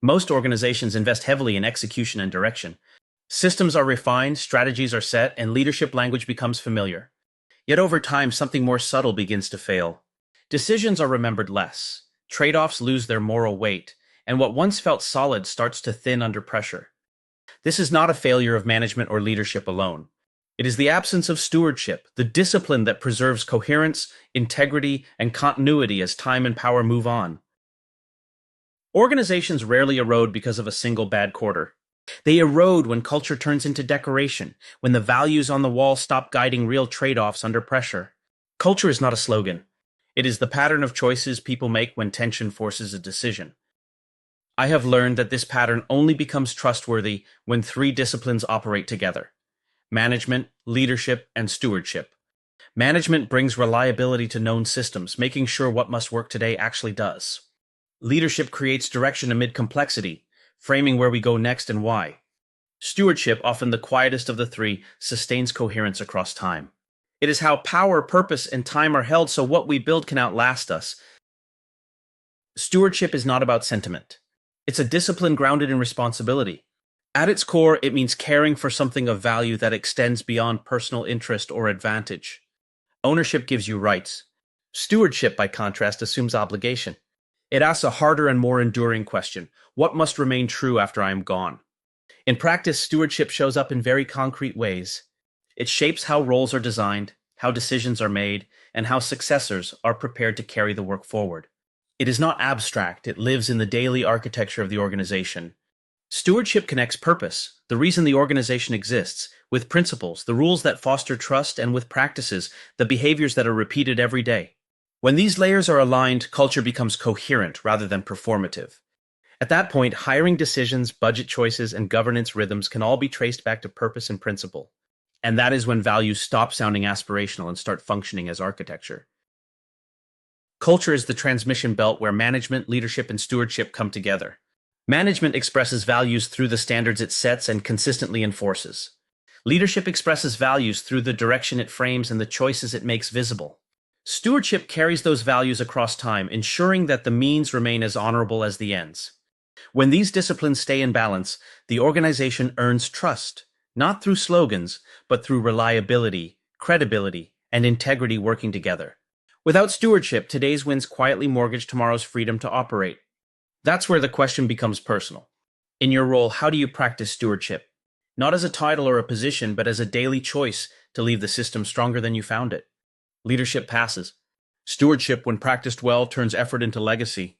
Most organizations invest heavily in execution and direction. Systems are refined, strategies are set, and leadership language becomes familiar. Yet over time, something more subtle begins to fail. Decisions are remembered less, trade-offs lose their moral weight, and what once felt solid starts to thin under pressure. This is not a failure of management or leadership alone. It is the absence of stewardship, the discipline that preserves coherence, integrity, and continuity as time and power move on. Organizations rarely erode because of a single bad quarter. They erode when culture turns into decoration, when the values on the wall stop guiding real trade-offs under pressure. Culture is not a slogan. It is the pattern of choices people make when tension forces a decision. I have learned that this pattern only becomes trustworthy when three disciplines operate together: management, leadership, and stewardship. Management brings reliability to known systems, making sure what must work today actually does. Leadership creates direction amid complexity, framing where we go next and why. Stewardship, often the quietest of the three, sustains coherence across time. It is how power, purpose, and time are held so what we build can outlast us. Stewardship is not about sentiment. It's a discipline grounded in responsibility. At its core, it means caring for something of value that extends beyond personal interest or advantage. Ownership gives you rights. Stewardship, by contrast, assumes obligation. It asks a harder and more enduring question: what must remain true after I am gone? In practice, stewardship shows up in very concrete ways. It shapes how roles are designed, how decisions are made, and how successors are prepared to carry the work forward. It is not abstract, it lives in the daily architecture of the organization. Stewardship connects purpose, the reason the organization exists, with principles, the rules that foster trust, and with practices, the behaviors that are repeated every day. When these layers are aligned, culture becomes coherent rather than performative. At that point, hiring decisions, budget choices, and governance rhythms can all be traced back to purpose and principle. And that is when values stop sounding aspirational and start functioning as architecture. Culture is the transmission belt where management, leadership, and stewardship come together. Management expresses values through the standards it sets and consistently enforces. Leadership expresses values through the direction it frames and the choices it makes visible. Stewardship carries those values across time, ensuring that the means remain as honorable as the ends. When these disciplines stay in balance, the organization earns trust, not through slogans, but through reliability, credibility, and integrity working together. Without stewardship, today's wins quietly mortgage tomorrow's freedom to operate. That's where the question becomes personal. In your role, how do you practice stewardship? Not as a title or a position, but as a daily choice to leave the system stronger than you found it. Leadership passes. Stewardship, when practiced well, turns effort into legacy.